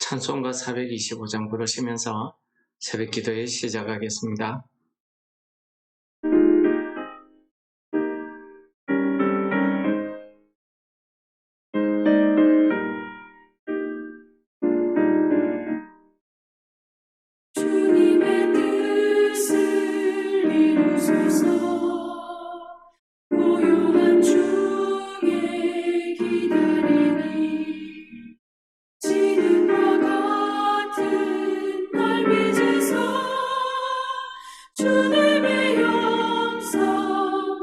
찬송가 425장 부르시면서 새벽 기도에 시작하겠습니다. 주님의 뜻을 이루소서. 고요한 중에 기다리니 지금과 같은 날 빚으소. 주님의 영성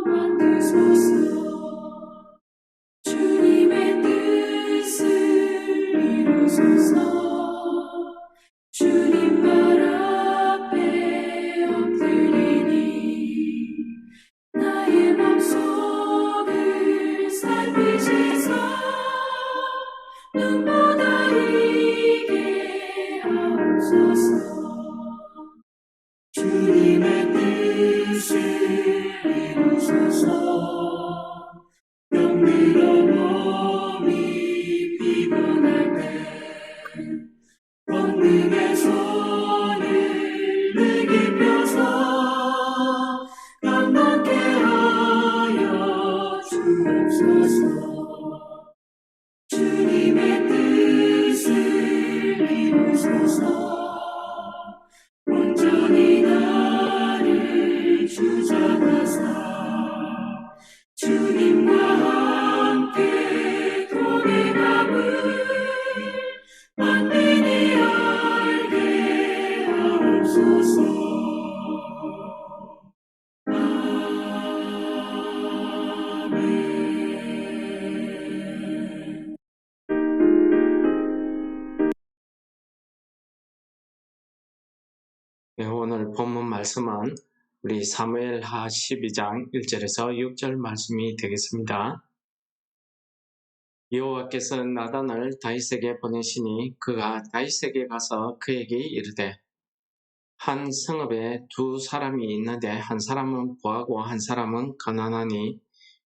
만드소서. 주님의 뜻을 이루소서. 주님 발 앞에 엎드리니 나의 맘속을 살피시사 눈보다 이게 하옵소서. 주님의 뜻을 이루소서. 병들어 몸이 피곤할 때 권능의 손을 내게 펴서 감당케 하여 주옵소서. 주님의 뜻을 이루소서. 온전히 나를 주장하사 주님과 함께 동행함을 만민이 알게 하옵소서. 아멘. 오늘 본문 말씀은 우리 사무엘하 12장 1절에서 6절 말씀이 되겠습니다. 여호와께서 나단을 다윗에게 보내시니 그가 다윗에게 가서 그에게 이르되 한 성읍에 두 사람이 있는데 한 사람은 부하고 한 사람은 가난하니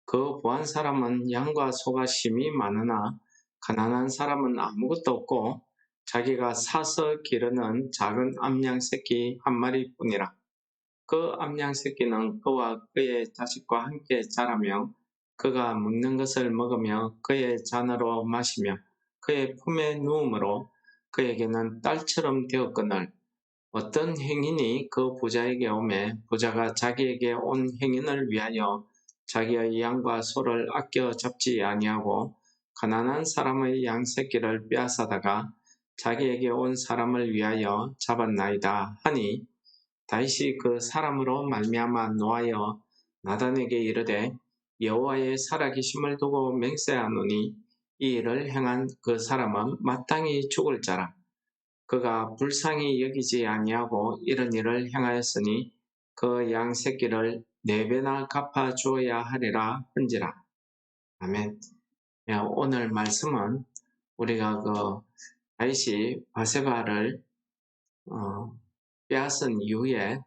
그 부한 사람은 양과 소가 심히 많으나 가난한 사람은 아무것도 없고 자기가 사서 기르는 작은 암양 새끼 한 마리뿐이라. 그 암양 새끼는 그와 그의 자식과 함께 자라며 그가 먹는 것을 먹으며 그의 잔으로 마시며 그의 품에 누움으로 그에게는 딸처럼 되었거늘 어떤 행인이 그 부자에게 오매 부자가 자기에게 온 행인을 위하여 자기의 양과 소를 아껴 잡지 아니하고 가난한 사람의 양 새끼를 빼앗아다가 자기에게 온 사람을 위하여 잡았나이다 하니 다윗이 그 사람으로 말미암아 노하여 나단에게 이르되 여호와의 살아계심을 두고 맹세하노니 이 일을 행한 그 사람은 마땅히 죽을 자라. 그가 불쌍히 여기지 아니하고 이런 일을 행하였으니 그 양 새끼를 4배나 갚아 주어야 하리라 한지라. 아멘. 오늘 말씀은 우리가 다윗이 바세바를 빼앗은 이후에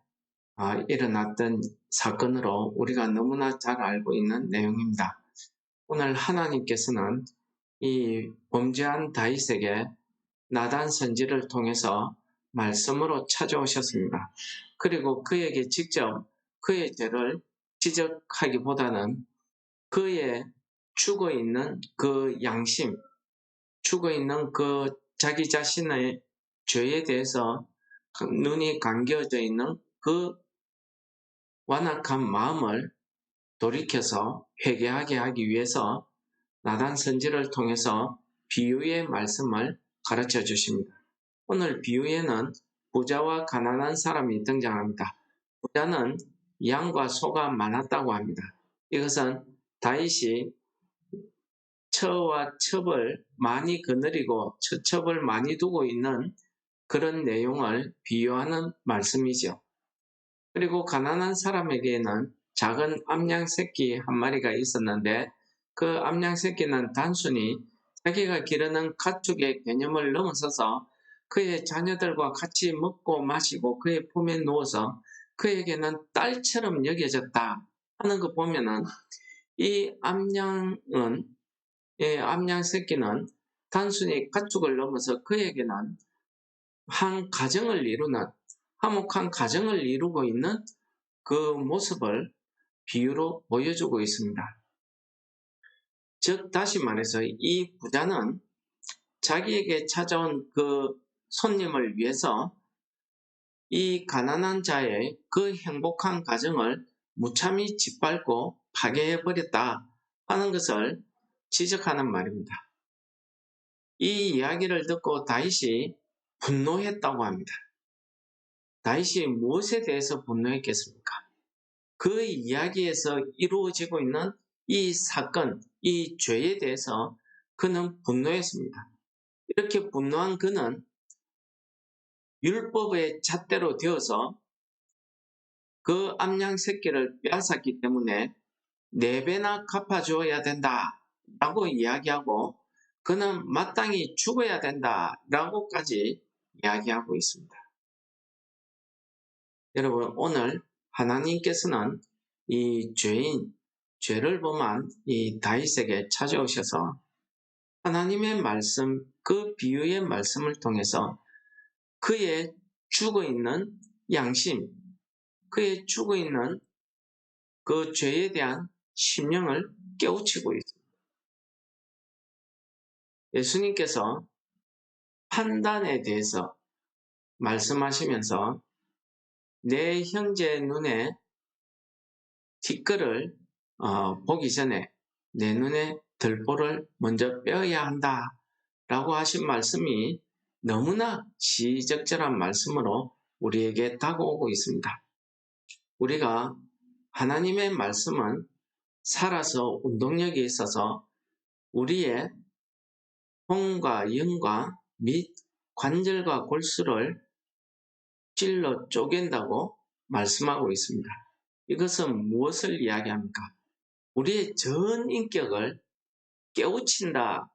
일어났던 사건으로 우리가 너무나 잘 알고 있는 내용입니다. 오늘 하나님께서는 이 범죄한 다윗에게 나단 선지를 통해서 말씀으로 찾아오셨습니다. 그리고 그에게 직접 그의 죄를 지적하기보다는 그의 죽어있는 그 양심, 죽어있는 그 자기 자신의 죄에 대해서 눈이 감겨져 있는 그 완악한 마음을 돌이켜서 회개하게 하기 위해서 나단 선지를 통해서 비유의 말씀을 가르쳐 주십니다. 오늘 비유에는 부자와 가난한 사람이 등장합니다. 부자는 양과 소가 많았다고 합니다. 이것은 다윗이 처와 첩을 많이 거느리고 처첩을 많이 두고 있는 그런 내용을 비유하는 말씀이죠. 그리고 가난한 사람에게는 작은 암양 새끼 한 마리가 있었는데 그 암양 새끼는 단순히 자기가 기르는 가축의 개념을 넘어서서 그의 자녀들과 같이 먹고 마시고 그의 품에 누워서 그에게는 딸처럼 여겨졌다 하는 거 보면은 이 암양 새끼는 단순히 가축을 넘어서 그에게는 한 가정을 이루는, 화목한 가정을 이루고 있는 그 모습을 비유로 보여주고 있습니다. 즉 다시 말해서 이 부자는 자기에게 찾아온 그 손님을 위해서 이 가난한 자의 그 행복한 가정을 무참히 짓밟고 파괴해버렸다 하는 것을 지적하는 말입니다. 이 이야기를 듣고 다윗이 분노했다고 합니다. 다윗이 무엇에 대해서 분노했겠습니까? 그 이야기에서 이루어지고 있는 이 사건, 이 죄에 대해서 그는 분노했습니다. 이렇게 분노한 그는 율법의 잣대로 되어서 그 암양 새끼를 빼앗았기 때문에 4배나 갚아주어야 된다 라고 이야기하고 그는 마땅히 죽어야 된다 라고까지 이야기하고 있습니다. 여러분, 오늘 하나님께서는 이 죄를 범한 이 다윗에게 찾아오셔서 하나님의 말씀, 그 비유의 말씀을 통해서 그의 죽어있는 양심, 그의 죽어있는 그 죄에 대한 심령을 깨우치고 있습니다. 예수님께서 판단에 대해서 말씀하시면서 내 형제 눈에 티끌을 보기 전에 내 눈에 들보를 먼저 빼어야 한다 라고 하신 말씀이 너무나 시적절한 말씀으로 우리에게 다가오고 있습니다. 우리가 하나님의 말씀은 살아서 운동력이 있어서 우리의 혼과 영과 및 관절과 골수를 찔러 쪼갠다고 말씀하고 있습니다. 이것은 무엇을 이야기합니까? 우리의 전 인격을 깨우친다,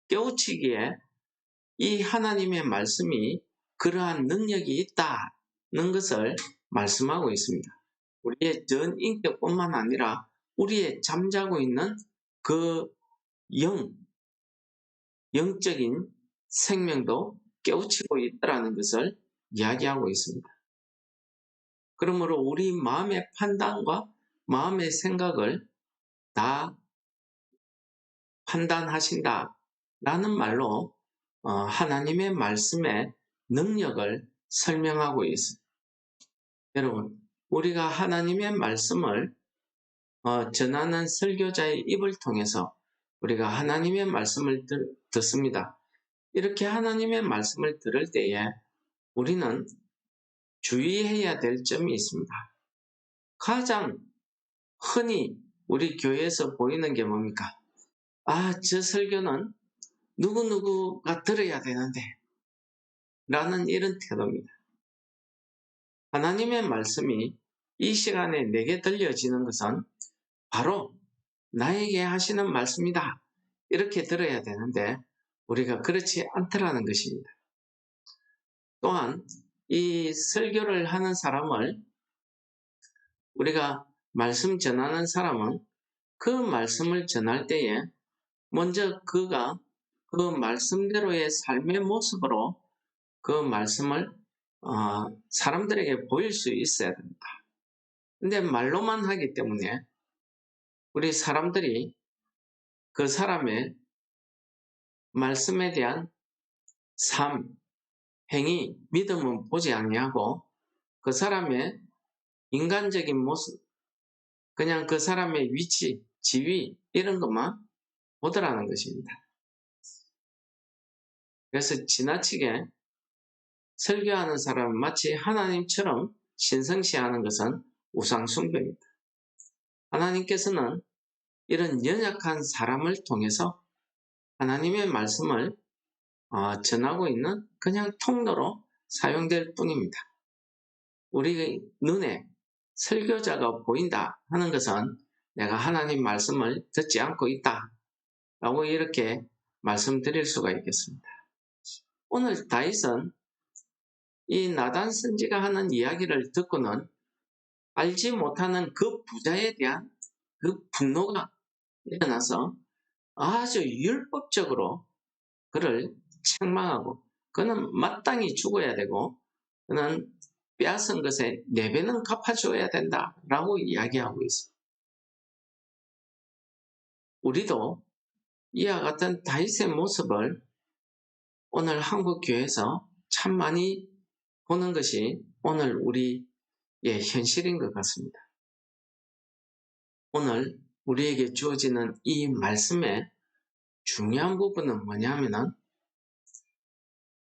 깨우치기에 이 하나님의 말씀이 그러한 능력이 있다는 것을 말씀하고 있습니다. 우리의 전 인격뿐만 아니라 우리의 잠자고 있는 그 영적인 생명도 깨우치고 있다는 것을 이야기하고 있습니다. 그러므로 우리 마음의 판단과 마음의 생각을 다 판단하신다라는 말로 하나님의 말씀의 능력을 설명하고 있습니다. 여러분, 우리가 하나님의 말씀을 전하는 설교자의 입을 통해서 우리가 하나님의 말씀을 듣습니다. 이렇게 하나님의 말씀을 들을 때에 우리는 주의해야 될 점이 있습니다. 가장 흔히 우리 교회에서 보이는 게 뭡니까? 저 설교는 누구누구가 들어야 되는데 라는 이런 태도입니다. 하나님의 말씀이 이 시간에 내게 들려지는 것은 바로 나에게 하시는 말씀이다. 이렇게 들어야 되는데 우리가 그렇지 않다라는 것입니다. 또한 이 설교를 하는 사람을 우리가 말씀 전하는 사람은 그 말씀을 전할 때에 먼저 그가 그 말씀대로의 삶의 모습으로 그 말씀을 사람들에게 보일 수 있어야 됩니다. 근데 말로만 하기 때문에 우리 사람들이 그 사람의 말씀에 대한 삶, 행위, 믿음은 보지 아니하고 그 사람의 인간적인 모습, 그냥 그 사람의 위치, 지위 이런 것만 보더라는 것입니다. 그래서 지나치게 설교하는 사람은 마치 하나님처럼 신성시하는 것은 우상숭배입니다. 하나님께서는 이런 연약한 사람을 통해서 하나님의 말씀을 전하고 있는 그냥 통로로 사용될 뿐입니다. 우리 눈에 설교자가 보인다 하는 것은 내가 하나님 말씀을 듣지 않고 있다 라고 이렇게 말씀드릴 수가 있겠습니다. 오늘 다윗은 이 나단 선지가 하는 이야기를 듣고는 알지 못하는 그 부자에 대한 그 분노가 일어나서 아주 율법적으로 그를 책망하고 그는 마땅히 죽어야 되고 그는 빼앗은 것에 4배는 갚아줘야 된다라고 이야기하고 있습니다. 우리도 이와 같은 다윗의 모습을 오늘 한국 교회에서 참 많이 보는 것이 오늘 우리의 현실인 것 같습니다. 오늘 우리에게 주어지는 이 말씀의 중요한 부분은 뭐냐면은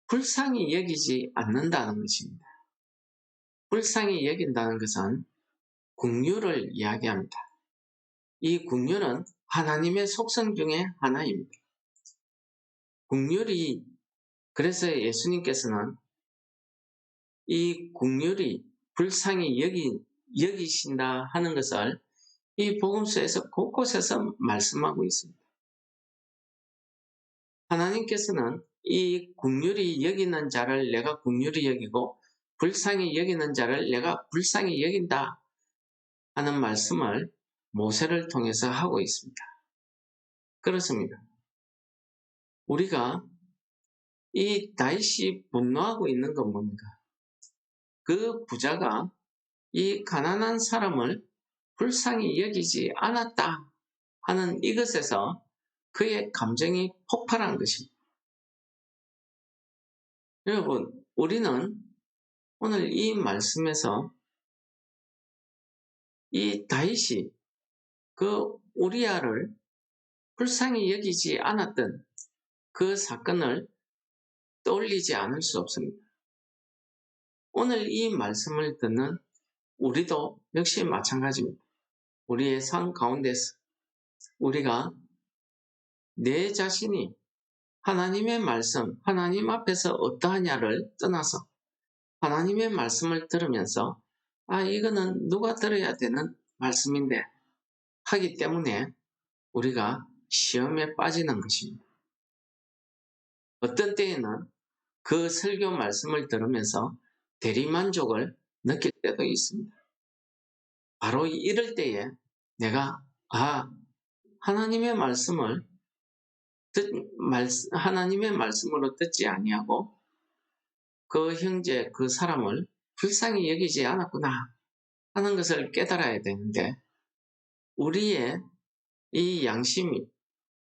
불쌍히 여기지 않는다는 것입니다. 불쌍히 여긴다는 것은 긍휼을 이야기합니다. 이 긍휼은 하나님의 속성 중에 하나입니다. 긍휼이 그래서 예수님께서는 이 긍휼이 불쌍히 여기신다 하는 것을 이 복음서에서 곳곳에서 말씀하고 있습니다. 하나님께서는 이 긍휼히 여기는 자를 내가 긍휼히 여기고 불쌍히 여기는 자를 내가 불쌍히 여긴다 하는 말씀을 모세를 통해서 하고 있습니다. 그렇습니다. 우리가 이 다윗이 분노하고 있는 건 뭡니까? 그 부자가 이 가난한 사람을 불쌍히 여기지 않았다 하는 이것에서 그의 감정이 폭발한 것입니다. 여러분, 우리는 오늘 이 말씀에서 이 다윗이 그 우리아를 불쌍히 여기지 않았던 그 사건을 떠올리지 않을 수 없습니다. 오늘 이 말씀을 듣는 우리도 역시 마찬가지입니다. 우리의 삶 가운데서 우리가 내 자신이 하나님의 말씀, 하나님 앞에서 어떠하냐를 떠나서 하나님의 말씀을 들으면서 이거는 누가 들어야 되는 말씀인데 하기 때문에 우리가 시험에 빠지는 것입니다. 어떤 때에는 그 설교 말씀을 들으면서 대리만족을 느낄 때도 있습니다. 바로 이럴 때에 내가 하나님의 말씀을 하나님의 말씀으로 듣지 아니하고 그 형제 그 사람을 불쌍히 여기지 않았구나 하는 것을 깨달아야 되는데 우리의 이 양심이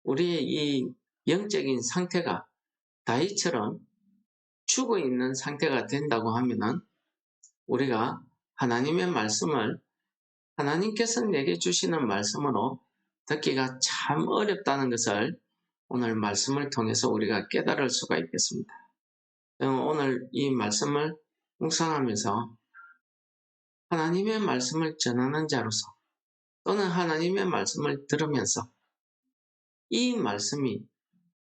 우리의 이 영적인 상태가 다윗처럼 죽어 있는 상태가 된다고 하면은 우리가 하나님의 말씀을 하나님께서 내게 주시는 말씀으로 듣기가 참 어렵다는 것을 오늘 말씀을 통해서 우리가 깨달을 수가 있겠습니다. 오늘 이 말씀을 묵상하면서 하나님의 말씀을 전하는 자로서 또는 하나님의 말씀을 들으면서 이 말씀이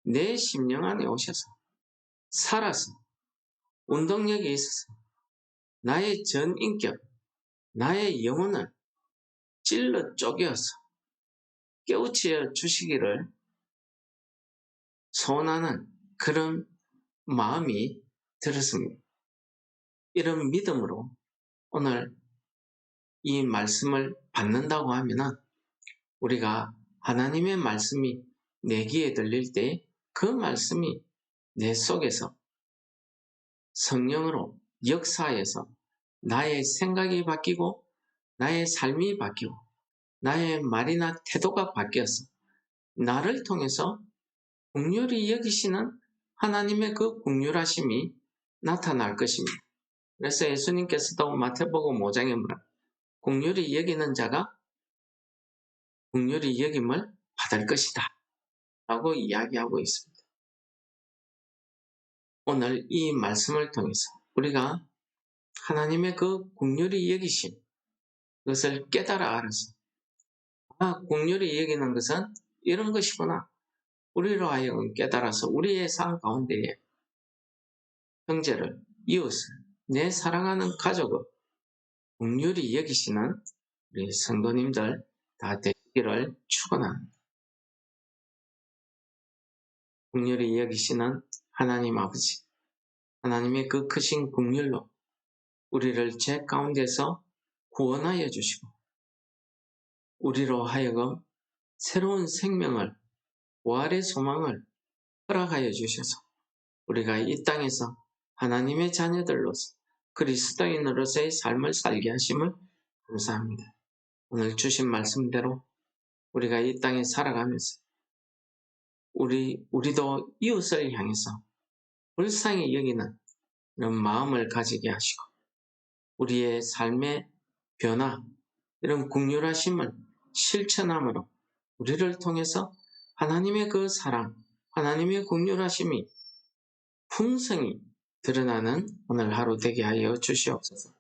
내 심령 안에 오셔서 살아서 운동력이 있어서 나의 전 인격, 나의 영혼을 찔러 쪼개어서 깨우쳐 주시기를 소원하는 그런 마음이 들었습니다. 이런 믿음으로 오늘 이 말씀을 받는다고 하면은 우리가 하나님의 말씀이 내 귀에 들릴 때 그 말씀이 내 속에서 성령으로 역사해서 나의 생각이 바뀌고 나의 삶이 바뀌고 나의 말이나 태도가 바뀌어서 나를 통해서 긍휼히 여기시는 하나님의 그 긍휼하심이 나타날 것입니다. 그래서 예수님께서도 마태복음 5장에 뭐라 긍휼히 여기는 자가 긍휼히 여김을 받을 것이다 라고 이야기하고 있습니다. 오늘 이 말씀을 통해서 우리가 하나님의 그 긍휼히 여기심 그것을 깨달아 알아서 긍휼히 여기는 것은 이런 것이구나. 우리로 하여금 깨달아서 우리의 삶 가운데에 형제를, 이웃을, 내 사랑하는 가족을 긍휼히 여기시는 우리 성도님들 다 되기를 축원합니다. 긍휼히 여기시는 하나님 아버지, 하나님의 그 크신 긍휼로 우리를 죄 가운데서 구원하여 주시고 우리로 하여금 새로운 생명을 부활의 소망을 허락하여 주셔서 우리가 이 땅에서 하나님의 자녀들로서 그리스도인으로서의 삶을 살게 하심을 감사합니다. 오늘 주신 말씀대로 우리가 이 땅에 살아가면서 우리도 이웃을 향해서 불쌍히 여기는 이런 마음을 가지게 하시고 우리의 삶의 변화, 이런 긍휼하심을 실천함으로 우리를 통해서 하나님의 그 사랑, 하나님의 긍휼하심이 풍성히 드러나는 오늘 하루 되게 하여 주시옵소서.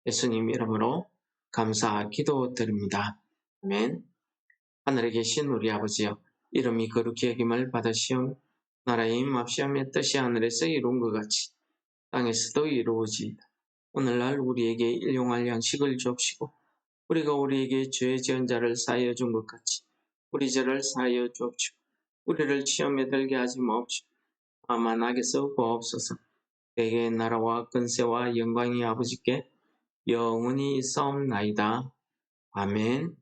예수님 이름으로 감사 기도드립니다. 아멘. 하늘에 계신 우리 아버지여, 이름이 거룩히 여김을 받으시오. 나라의 임합시오며 뜻이 하늘에서 이룬 것 같이 땅에서도 이루어지이다. 오늘날 우리에게 일용할 양식을 주옵시고 우리가 우리에게 죄 지은 자를 사하여 준 것 같이 우리 죄를 사하여 주옵시고 우리를 시험에 들게 하지 마옵시고 다만 악에서 구하옵소서. 대개의 나라와 권세와 영광이 아버지께 영원히 있사옵나이다. 아멘.